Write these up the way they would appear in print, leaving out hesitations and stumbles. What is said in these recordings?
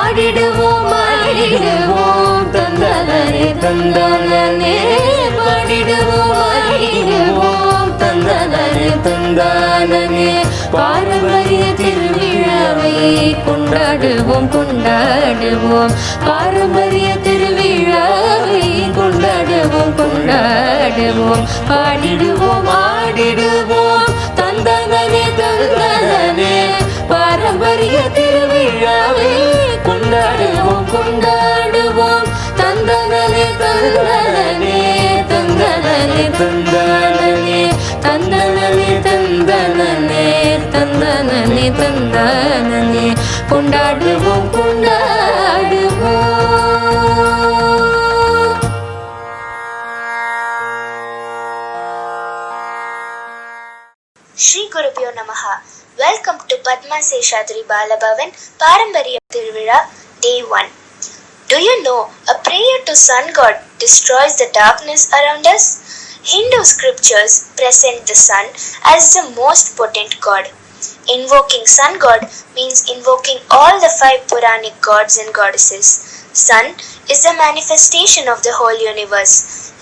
பாடிடுவோம் ஆடிடுவோம் தந்தனே தந்தனே பாடிடுவோம் ஆடிடுவோம் தந்தனே தந்தனே பாரம்பரிய திருவிழாவை கொண்டாடுவோம் கொண்டாடுவோம் பாரம்பரிய திருவிழாவை கொண்டாடுவோம் கொண்டாடுவோம் பாடிடுவோம் ஆடிடுவோம் தந்தனே தந்தனே பாரம்பரிய திருவிழாவை கொண்டாடுவோம் கொண்டாடுவோம் தந்தனே தந்தனே தந்தனே தந்தனே தந்தனே தந்தனே தந்தனே தந்தனே கொண்டாடுவோம் கொண்டாடுவோம். Shri Gurubhyo Namaha. Welcome to Padma Seshadri Balabhavan Paaramparyam Tiruvizha Day 1. Do you know a prayer to Sun God destroys the darkness around us? Hindu scriptures present the sun as the most potent god. Invoking Sun God means invoking all the 5 Puranic gods and goddesses. Sun is the manifestation of the whole universe.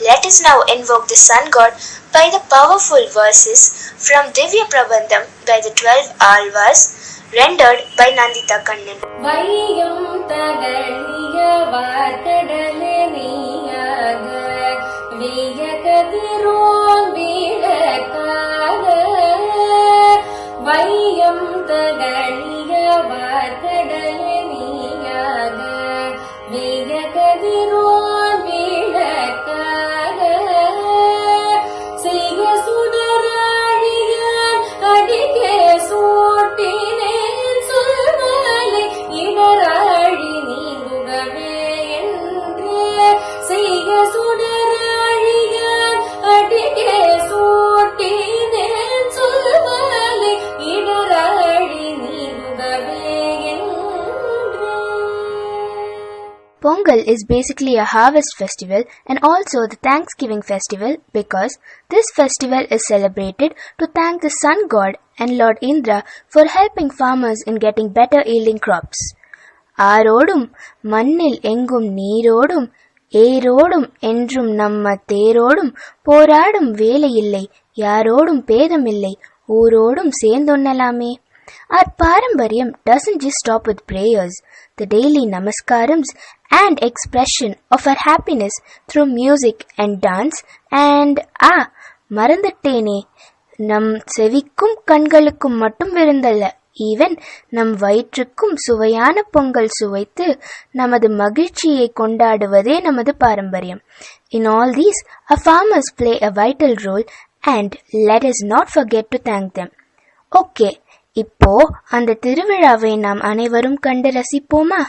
Let us now invoke the Sun God by the powerful verses from Divya Prabandham by the 12 Alvas, rendered by Nandita Kannan. வையம் தகழிய வார்கடலே நீயாக வீய கதிரோன் வீடக்காக வையம் தகழிய வார்கடலே நீயாக வீய கதிரோன் வீடக்காக செய்ய சுடராழியான் அடிக்கே சூட்டினேன் சொல்வாலை இடராழி நீங்குகவே என்று செய்ய சுடராழியான் அடிக்கே சூட்டினேன் சொல்வாலை இடராழி நீங்குகவே என்று. Pongal is basically a harvest festival and also the Thanksgiving festival because this festival is celebrated to thank the sun god and Lord Indra for helping farmers in getting better yielding crops. ஆரோடும் மண்ணில் எங்கும் நீரோடும் ஏரோடும் என்றும் நம்ம தேரோடும் போராடும் வேலையில்லை யாரோடும் பேதமில்லை ஊரோடும் சேர்ந்தொன்னலாமே. Our Paaramparyam doesn't just stop with prayers, the daily namaskarams and expression of our happiness through music and dance and மறந்துட்டேனே நம் செவிக்கும் கண்களுக்கும் மட்டும் விருந்தல்ல, even நம் வயிற்றுக்கும் சுவையான பொங்கல் சுவைத்து நமது மகிழ்ச்சியை கொண்டாடுவதே நமது பாரம்பரியம். In all these, our farmers play a vital role and let us not forget to thank them. Okay, இப்போ அந்த திருவிழாவை நாம் அனைவரும் கண்டு ரசிப்போமா?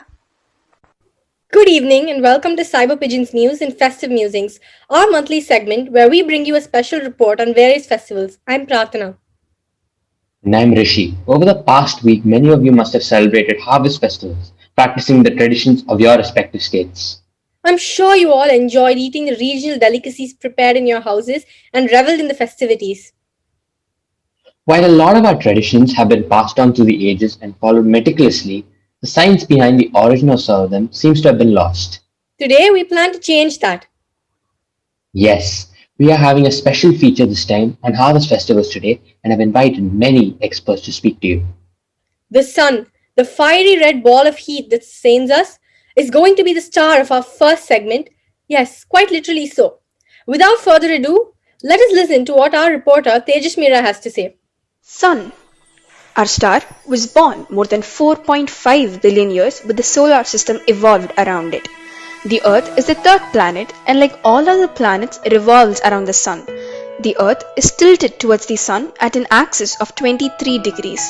Good evening and welcome to Cyber Pigeons News and Festive Musings, our monthly segment where we bring you a special report on various festivals. I'm Prathana. And I'm Rishi. Over the past week, many of you must have celebrated harvest festivals, practicing the traditions of your respective states. I'm sure you all enjoyed eating the regional delicacies prepared in your houses and reveled in the festivities. While a lot of our traditions have been passed on through the ages and followed meticulously, the science behind the origin of some of them seems to have been lost. Today, we plan to change that. Yes, we are having a special feature this time on harvest festivals today and have invited many experts to speak to you. The sun, the fiery red ball of heat that sustains us, is going to be the star of our first segment. Yes, quite literally so. Without further ado, let us listen to what our reporter Tejas Mira has to say. Sun. Our star was born more than 4.5 billion years, but the solar system evolved around it. The Earth is the third planet, and like all other planets, revolves around the Sun. The Earth is tilted towards the Sun at an axis of 23 degrees.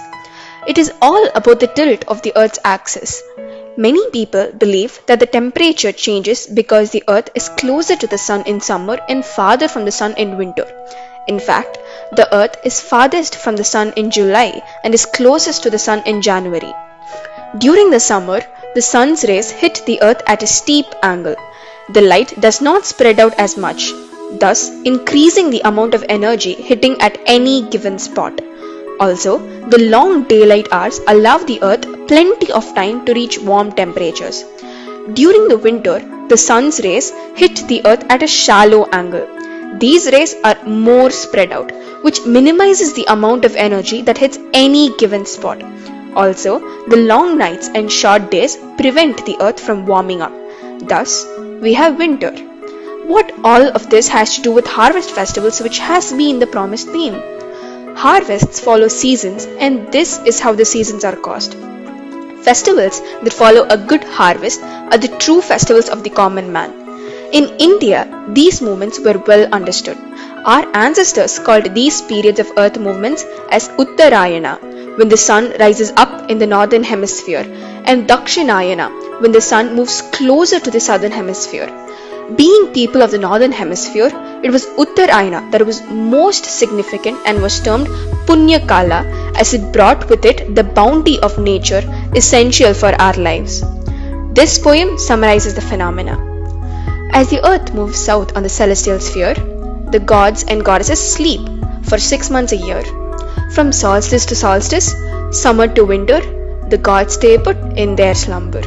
It is all about the tilt of the Earth's axis. Many people believe that the temperature changes because the Earth is closer to the Sun in summer and farther from the Sun in winter. In fact, the Earth is farthest from the Sun in July and is closest to the Sun in January. During the summer, the Sun's rays hit the Earth at a steep angle. The light does not spread out as much, thus increasing the amount of energy hitting at any given spot. Also, the long daylight hours allow the earth plenty of time to reach warm temperatures. During the winter, the sun's rays hit the earth at a shallow angle. These rays are more spread out, which minimizes the amount of energy that hits any given spot. Also, the long nights and short days prevent the earth from warming up. Thus, we have winter. What all of this has to do with harvest festivals, which has been the promised theme? Harvests follow seasons, and this is how the seasons are caused. Festivals that follow a good harvest are the true festivals of the common man. In India, these movements were well understood. Our ancestors called these periods of earth movements as Uttarayana, when the sun rises up in the northern hemisphere, and Dakshinayana, when the sun moves closer to the southern hemisphere. Being people of the northern hemisphere, it was Uttarayana that was most significant and was termed Punya Kala, as it brought with it the bounty of nature essential for our lives. This poem summarizes the phenomena. As the earth moves south on the celestial sphere, the gods and goddesses sleep for 6 months a year. From solstice to solstice, summer to winter, the gods stay put in their slumber.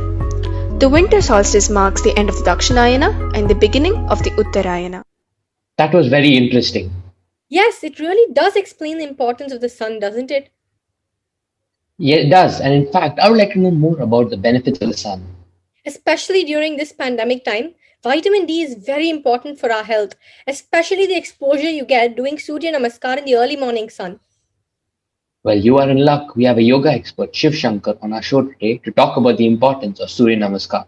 The winter solstice marks the end of the Dakshinayana and the beginning of the Uttarayana. That was very interesting. Yes, it really does explain the importance of the sun, doesn't it? Yeah, it does. And in fact, I would like to know more about the benefits of the sun. Especially during this pandemic time, vitamin D is very important for our health, especially the exposure you get doing Surya Namaskar in the early morning sun. Well, you are in luck. We have a yoga expert, Shiv Shankar, on our show today to talk about the importance of Surya Namaskar.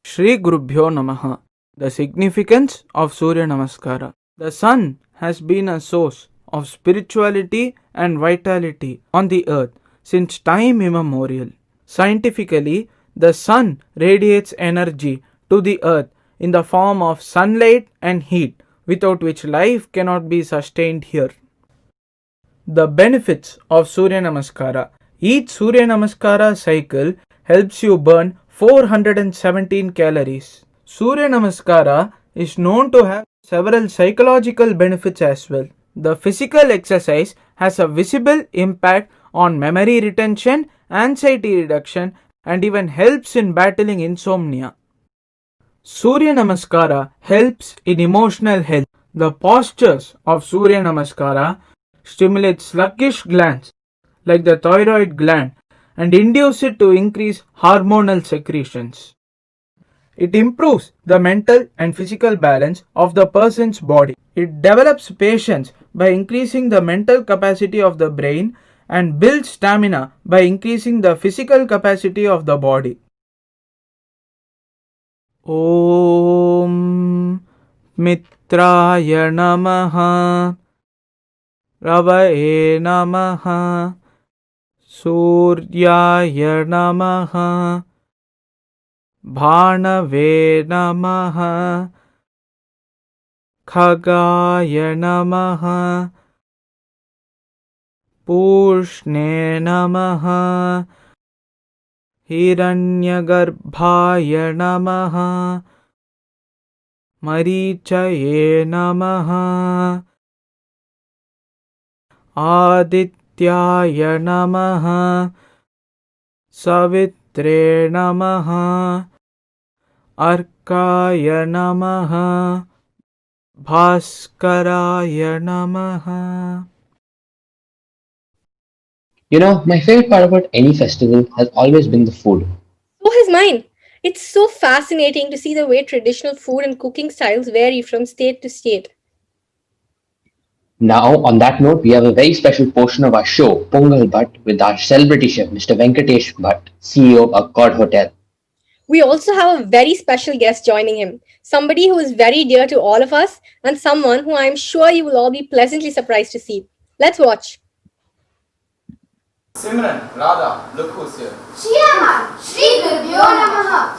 Shri Gurubhyo Namaha. The significance of Surya Namaskara. The sun has been a source of spirituality and vitality on the earth since time immemorial. Scientifically, the sun radiates energy to the earth in the form of sunlight and heat, without which life cannot be sustained here. The benefits of Surya Namaskara. Each Surya Namaskara cycle helps you burn 417 calories. Surya Namaskara is known to have several psychological benefits as well. The physical exercise has a visible impact on memory retention, anxiety reduction, and even helps in battling insomnia. Surya Namaskara helps in emotional health. The postures of Surya Namaskara stimulate sluggish glands like the thyroid gland and induce it to increase hormonal secretions. It improves the mental and physical balance of the person's body. It develops patience by increasing the mental capacity of the brain and builds stamina by increasing the physical capacity of the body. Om Mitraya Namaha Ravaye Namaha Suryaya Namaha Bhanave Namaha Khagaya Namaha Pushne Namaha Hiranyagarbhaya Namaha Marichaye Namaha Adityaya Namaha Savitre Namaha Arkaya Namaha Bhaskaraya Namaha. You know, my favorite part about any festival has always been the food. So is mine. It's so fascinating to see the way traditional food and cooking styles vary from state to state. Now, on that note, we have a very special portion of our show, Pongal Bhatt, with our celebrity chef, Mr. Venkatesh Bhatt, CEO of God Hotel. We also have a very special guest joining him, somebody who is very dear to all of us and someone who I am sure you will all be pleasantly surprised to see. Let's watch. Simran, Radha, look who's here. Shriyaman, Shri Gurubhyo Namaha.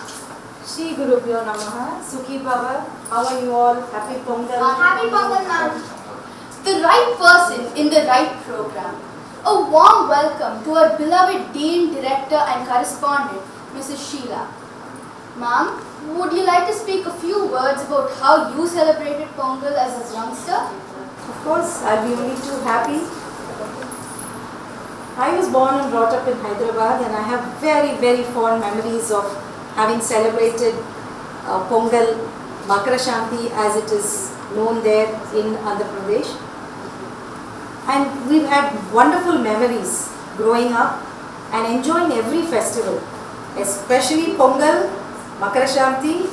Shri Gurubhyo Namaha. Sukhi Baba. How are you all? Happy Pongal. Happy Pongal, ma'am. The right person in the right program. A warm welcome to our beloved Dean, Director and Correspondent, Mrs. Sheila. Ma'am, would you like to speak a few words about how you celebrated Pongal as a youngster? Of course, I'll be only too happy. I was born and brought up in Hyderabad, and I have very, very fond memories of having celebrated Pongal, Makara Shanti as it is known there in Andhra Pradesh. And we've had wonderful memories growing up and enjoying every festival, especially Pongal, Makara Shanti,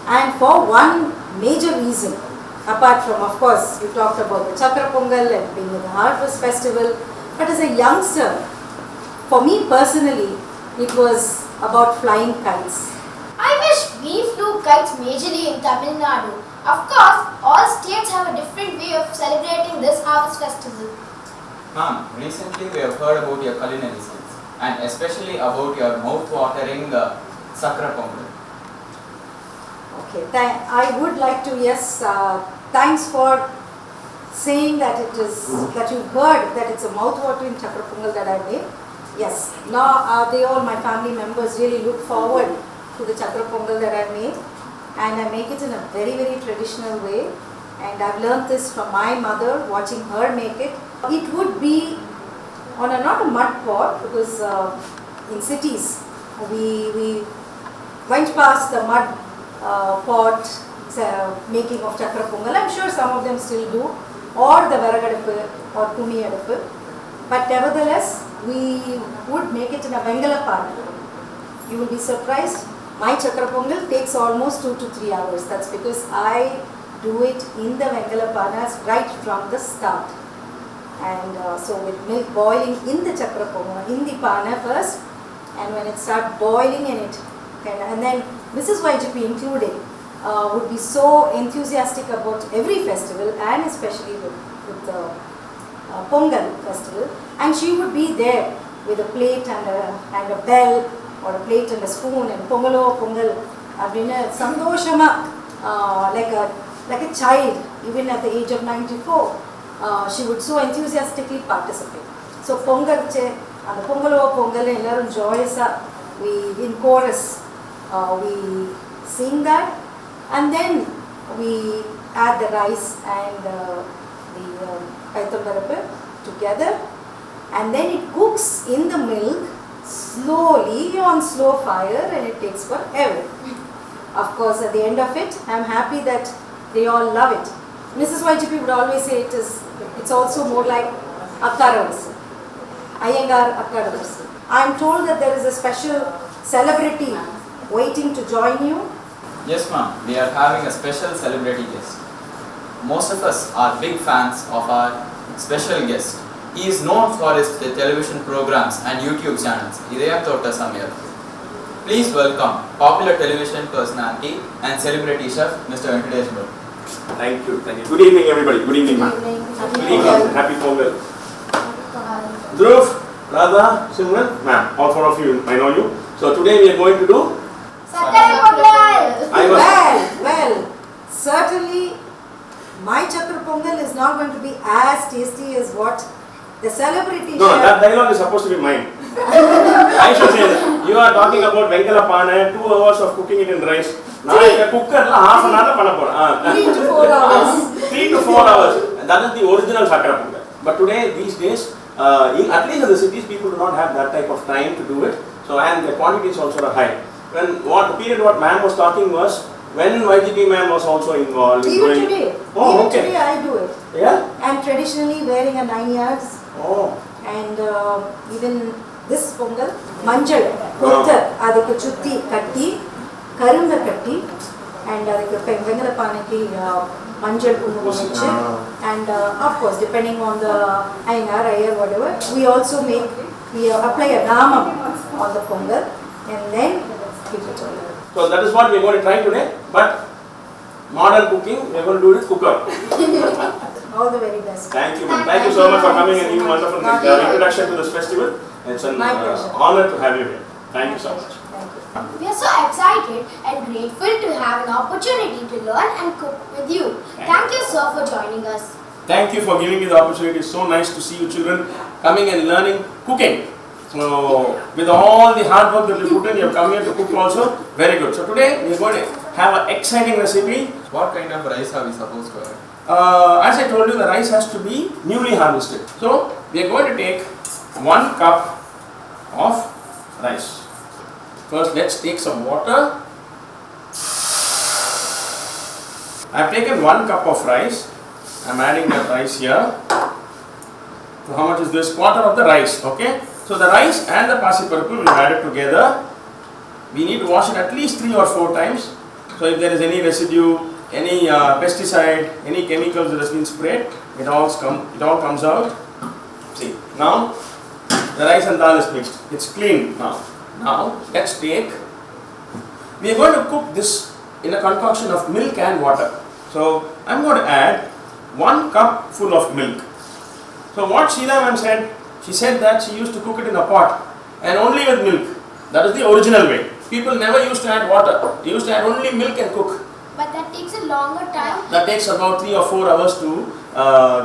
and for one major reason, apart from, of course, you talked about the Chakra Pongal and being in the Harvest Festival, but as a youngster, for me personally, it was about flying kites. I wish we flew kites majorly in Tamil Nadu. Of course, all states have a different way of celebrating this harvest festival. Ma'am, recently we have heard about your culinary skills and especially about your mouth-watering Sakra Pongal. Okay, I would like to, yes, thanks for saying that that you've heard that it's a mouth-watering Chakra Pongal that I made. Yes, now my family members really look forward to the Chakra Pongal that I made, and I make it in a very, very traditional way, and I've learned this from my mother, watching her make it. It would be on not a mud pot, because in cities we went past the mud pot making of Chakra Pongal. I'm sure some of them still do, or the Varagadapu or Kumi Adapu, but nevertheless we would make it in a Vengala pan. You will be surprised, my Chakra Pongal takes almost 2 to 3 hours. That's because I do it in the Vengala panas right from the start. And so with milk boiling in the Chakra Pongal, in the pana first, and when it starts boiling in it, and then Mrs. YGP included, would be so enthusiastic about every festival, and especially with the Pongal festival, and she would be there with a plate and a bell, or a plate and a spoon, and Pongalo Pongal, Sandoshama, like a child, even at the age of 94, she would so enthusiastically participate. So Pongal, and the Pongalo Pongal, and joyous, we in chorus, we sing that, and then we add the rice and the paitambarapu together, and then it cooks in the milk slowly on slow fire, and it takes forever. Of course, at the end of it, I am happy that they all love it. Mrs. YGP would always say it's also more like Akkaravasi, Iyengar Akkaravasi. I am told that there is a special celebrity waiting to join you. Yes ma'am, we are having a special celebrity guest. Most of us are big fans of our special guest. He is known for his television programs and YouTube channels. Idaya Tota Samir. Please welcome popular television personality and celebrity chef Mr. Venkatesh Bhatt. Thank you. Good evening everybody. Good evening ma'am. Good evening. Happy Pongal. Dhruv, Radha, Simran, ma'am, all four of you, I know you. So today we are going to do Well, certainly my Chakra Pongal is not going to be as tasty as what the celebrity No, chef. that dialogue is supposed to be mine. I should say that. You are talking about Vengala Pana, 2 hours of cooking it in rice. Now I can cook it half an hour. 3 to 4 hours. 3 to 4 hours. That is the original Chakra Pongal. But today, these days, at least in the cities, people do not have that type of time to do it. So, and the quantities also are high. The period what ma'am was talking was when YGP ma'am was also involved. Even today. Oh, Even today I do it. Yeah? I'm traditionally wearing a 9 yards. Oh. And even this Pongal, manjal, kuttar, adukku chutti katti, karumba katti, and adukku vengala panaki manjal kumukam vechi, and of course depending on the Iyengar, Iyer, whatever, we also apply a namam on the Pongal and then keep it on. So that is what we are going to try today, but modern cooking, we are going to do it cooker. All the very best. Thank you, ma'am. Thank you so much for coming and giving wonderful introduction to this festival. It's an honor to have you here. Thank you so much. We are so excited and grateful to have an opportunity to learn and cook with you. Thank you, sir, for joining us. Thank you for giving me the opportunity. It's so nice to see you children coming and learning cooking. So, with all the hard work that you put in, you have come here to cook also. Very good. So today, we are going to have an exciting recipe. What kind of rice are we supposed to have? As I told you, the rice has to be newly harvested. So, we are going to take 1 cup of rice. First let's take some water. I have taken 1 cup of rice. I am adding that rice here. So how much is this? Quarter of the rice. Okay. So the rice and the pasiparupu we added together. We need to wash it at least 3 or 4 times. So if there is any residue, any pesticide, any chemicals that has been sprayed, it all comes out. See, now the rice and dal is mixed. It's clean now. Now let's take. We are going to cook this in a concoction of milk and water. So I am going to add 1 cup full of milk. So what Sheila ma'am said, she said that she used to cook it in a pot and only with milk. That is the original way. People never used to add water. They used to add only milk and cook. But that takes a longer time. That takes about 3 or 4 hours to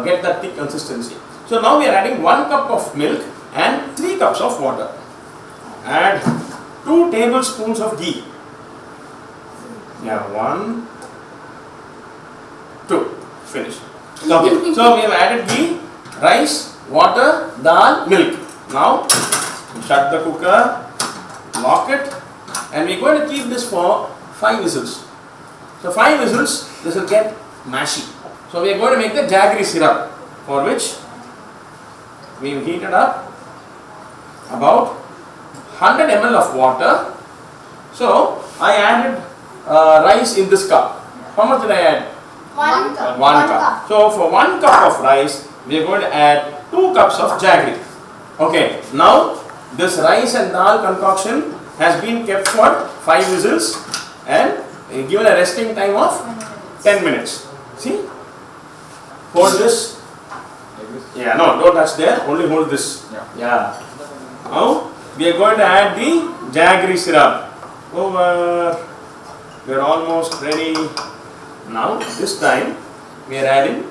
get that thick consistency. So now we are adding 1 cup of milk and 3 cups of water. Add 2 tablespoons of ghee. Yeah, 1, 2. Finish. Okay. So we have added ghee, rice, water, dal, milk. Now shut the cooker, lock it, and we are going to keep this for 5 whistles. So 5 whistles, this will get mashy. So we are going to make the jaggery syrup, for which we have heated up about 100 ml of water. So I added rice in this cup. How much did I add? 1 cup. 1 cup. So for 1 cup of rice, we are going to add 2 cups of jaggery. Okay, now this rice and dal concoction has been kept for 5 whistles and given a resting time of 10 minutes. See? Hold this. Yeah, no, don't touch there, only hold this. Yeah. Now we are going to add the jaggery syrup. Over. We are almost ready. Now this time we are adding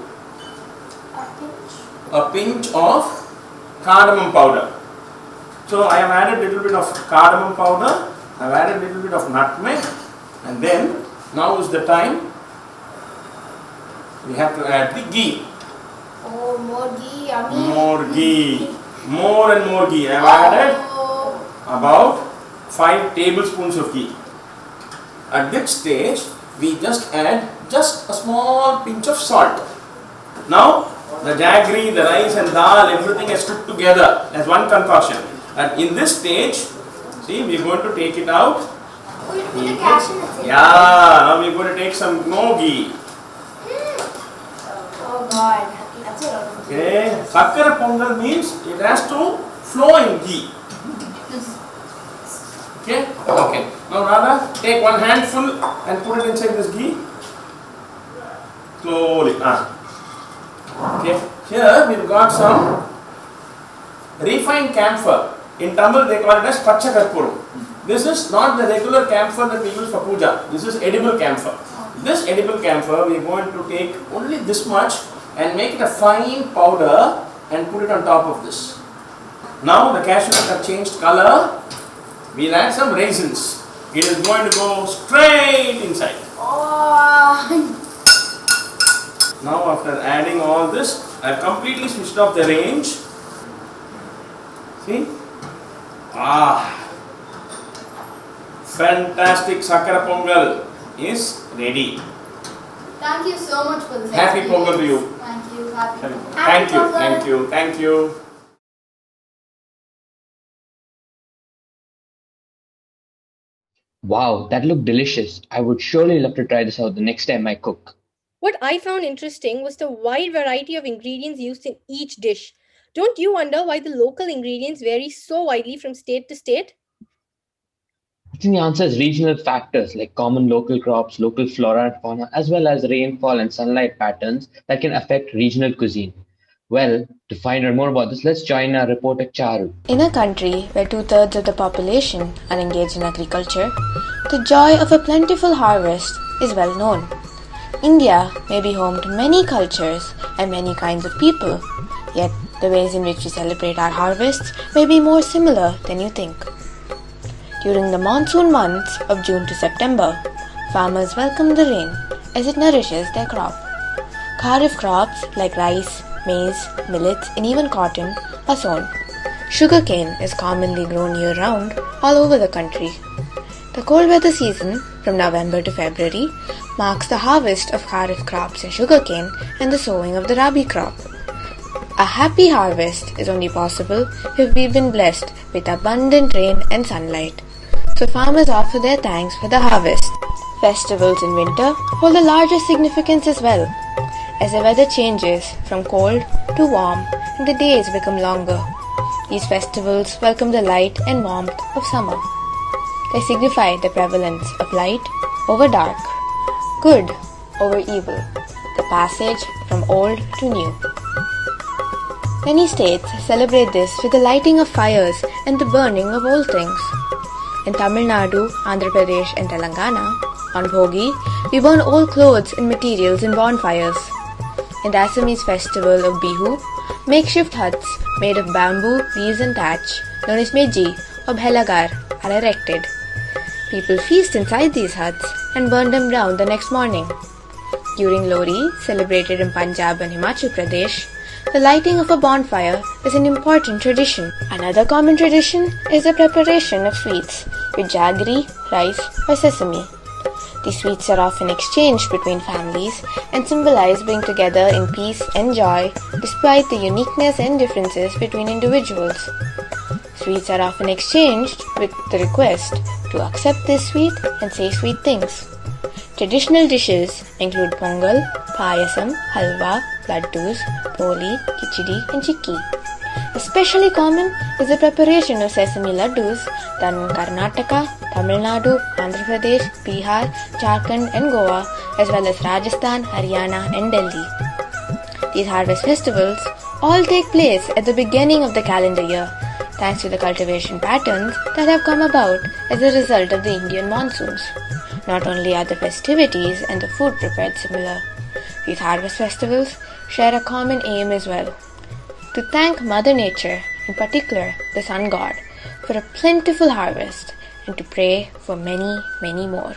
a pinch of cardamom powder. So I have added little bit of cardamom powder, I have added little bit of nutmeg, and then now is the time we have to add the ghee. Oh, more ghee, yummy. More ghee. More and more ghee. I have added about 5 tablespoons of ghee. At this stage, we just add just a small pinch of salt. Now, the jaggery, the rice and dal, everything is cooked together as one concoction. And in this stage, see, we are going to take it out. Oh, you put the cashew nuts in. Yeah, now we are going to take some no ghee. Oh God, that's a lot of ghee. Okay, Sakkara Pongal means it has to flow in ghee. Okay, okay. Now Radha, take 1 handful and put it inside this ghee. Slowly. Okay, here we've got some refined camphor. In Tamil they call it as Pacha Karpuram. This is not the regular camphor that we use for puja. This is edible camphor. This edible camphor we are going to take only this much and make it a fine powder and put it on top of this. Now the cashew nuts have changed color. We'll add some raisins. It is going to go straight inside. Oh. Now after adding all this, I have completely switched off the range. See? Fantastic Sakkara Pongal is ready. Thank you so much for this. Happy experience. Pongal to you. Thank you. Happy Thank you, Pongal. thank you, thank you. Wow, that looked delicious. I would surely love to try this out the next time I cook. What I found interesting was the wide variety of ingredients used in each dish. Don't you wonder why the local ingredients vary so widely from state to state? I think the answer is regional factors like common local crops, local flora and fauna, as well as rainfall and sunlight patterns that can affect regional cuisine. Well, to find out more about this, let's join our reporter Charu. In a country where 2/3 of the population are engaged in agriculture, the joy of a plentiful harvest is well known. India may be home to many cultures and many kinds of people, yet the ways in which we celebrate our harvests may be more similar than you think. During the monsoon months of June to September, farmers welcome the rain as it nourishes their crop. Kharif crops like rice, maize, millets and even cotton are sown. Sugarcane is commonly grown year-round all over the country. The cold weather season, from November to February, marks the harvest of kharif crops in sugarcane and the sowing of the rabi crop. A happy harvest is only possible if we've been blessed with abundant rain and sunlight. So farmers offer their thanks for the harvest. Festivals in winter hold the largest significance as well. As the weather changes from cold to warm and the days become longer, these festivals welcome the light and warmth of summer. They signify the prevalence of light over dark, good over evil, the passage from old to new. Many states celebrate this with the lighting of fires and the burning of old things. In Tamil Nadu, Andhra Pradesh and Telangana, on Bhogi, we burn old clothes and materials in bonfires. In the Assamese festival of Bihu, makeshift huts made of bamboo, leaves and thatch, known as meji or bhelagar, are erected. People feast inside these huts and burn them down the next morning. During Lohri, celebrated in Punjab and Himachal Pradesh, the lighting of a bonfire is an important tradition. Another common tradition is the preparation of sweets with jaggery, rice or sesame. These sweets are often exchanged between families and symbolize being together in peace and joy despite the uniqueness and differences between individuals. Sweets are often exchanged with the request to accept this sweet and say sweet things. Traditional dishes include pongal, payasam, halwa, laddus, poli, khichdi and chikki. Especially common is the preparation of sesame laddus done in Karnataka, Tamil Nadu, Andhra Pradesh, Bihar, Jharkhand and Goa, as well as Rajasthan, Haryana and Delhi. These harvest festivals all take place at the beginning of the calendar year, thanks to the cultivation patterns that have come about as a result of the Indian monsoons. Not only are the festivities and the food prepared similar, these harvest festivals share a common aim as well: to thank Mother Nature, in particular the Sun God, for a plentiful harvest and to pray for many, many more.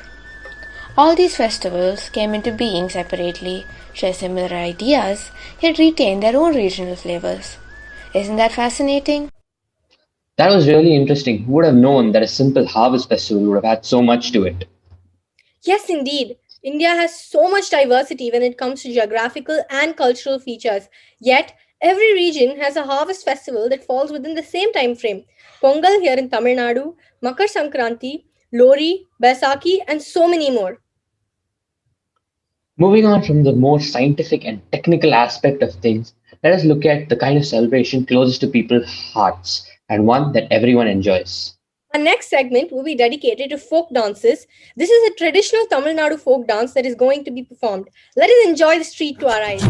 All these festivals came into being separately, share similar ideas, yet retain their own regional flavors. Isn't that fascinating? That was really interesting. Who would have known that a simple harvest festival would have had so much to it? Yes, indeed. India has so much diversity when it comes to geographical and cultural features. Yet, every region has a harvest festival that falls within the same time frame. Pongal here in Tamil Nadu, Makar Sankranti, Lohri, Baisakhi, and so many more. Moving on from the more scientific and technical aspect of things, let us look at the kind of celebration closest to people's hearts and one that everyone enjoys. Our next segment will be dedicated to folk dances. This is a traditional Tamil Nadu folk dance that is going to be performed. Let us enjoy the street to our eyes.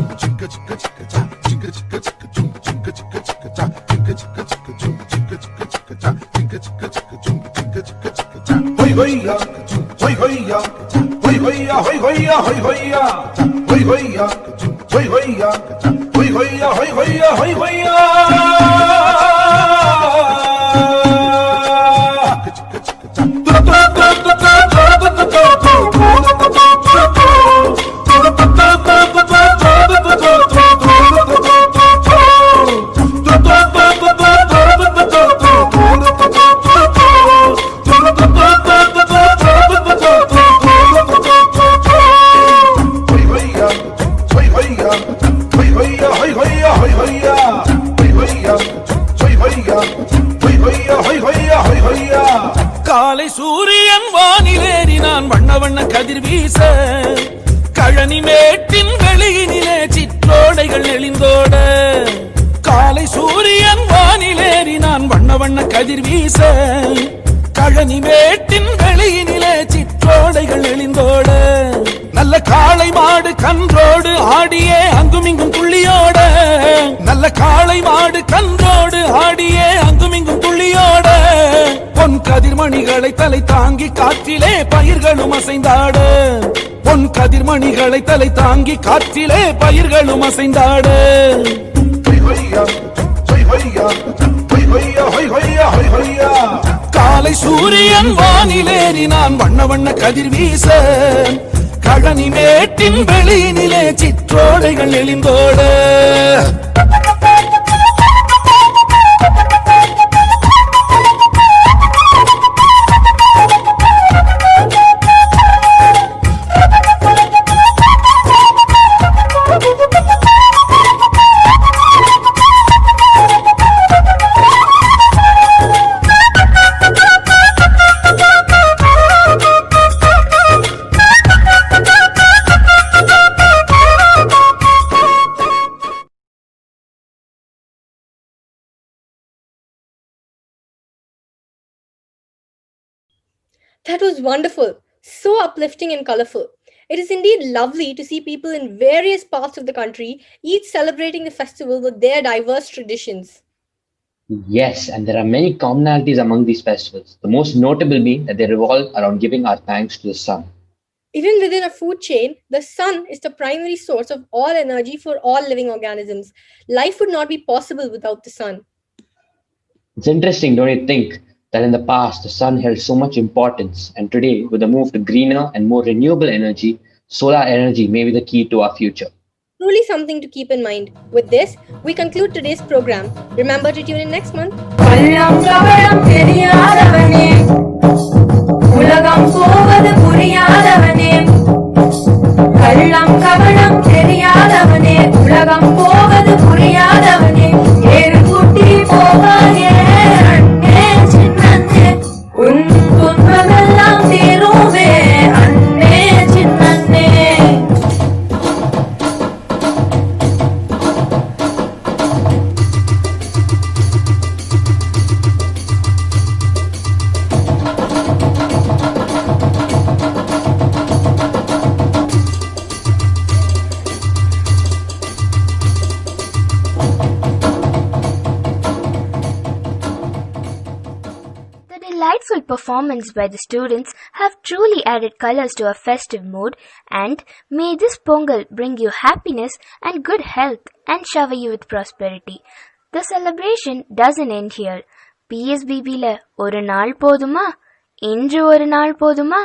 காலை சூரியன் வானிலேறினான் வண்ண வண்ண கதிர் வீச கழனி மேட்டின் வெளியினிலே சிற்றோடைகள் நெளிந்தோட காலை சூரியன் வானிலேறினான் வண்ண வண்ண கதிர் வீச கழனி மேட்டின் வெளியினிலே சிற்றோடைகள் நெளிந்தோட நல்ல காளை மாடு கன்றோடு ஆடியே அங்கும் இங்கும் புள்ளியோட நல்ல காளை மாடு கன்றோடு ஆடியே அங்கும் இங்கும் புள்ளியோட பொன் கதிர்மணிகளை தலை தாங்கி காற்றிலே பயிர்களும் அசைந்தாட பொன் கதிர்மணிகளை தலை தாங்கி காற்றிலே பயிர்களும் அசைந்தாட காலை சூரியன் வானிலேறினான் வண்ண வண்ண கதிர் வீச கழனி மேட்டின் வெளியினிலே சிற்றோடைகள் நெளிந்தோட That was wonderful, so uplifting and colorful. It is indeed lovely to see people in various parts of the country, each celebrating the festival with their diverse traditions. Yes, and there are many commonalities among these festivals, the most notable being that they revolve around giving our thanks to the sun. Even within a food chain, the sun is the primary source of all energy for all living organisms. Life would not be possible without the sun. It's interesting, don't you think, that in the past the sun held so much importance, and today, with the move to greener and more renewable energy, solar energy may be the key to our future. Truly something to keep in mind. With this, we conclude today's program. Remember to tune in next month. உலகம் போவது புரியாதவனே கள்ளம் கபடம் தெரியாதவனே உலகம் போவது புரியாதவனே ஏறு குட்டி போகாதே அண்ணே சின்னே உன் துன்பமெல்லாம் தீருமே அண்ணே சின்னே Delightful performance by the students have truly added colors to a festive mood, and may this Pongal bring you happiness and good health and shower you with prosperity. The celebration doesn't end here. PSBB la oru naal poduma, indru oru naal poduma.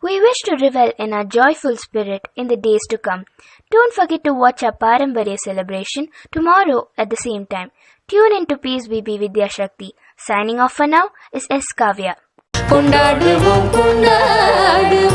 We wish to revel in our joyful spirit in the days to come. Don't forget to watch our Paaramparyam celebration tomorrow at the same time. Tune in to PSBB Vidya Shakti. Signing off for now is S. Kavya. கொண்டாடுவோம் கொண்டாடுவோம்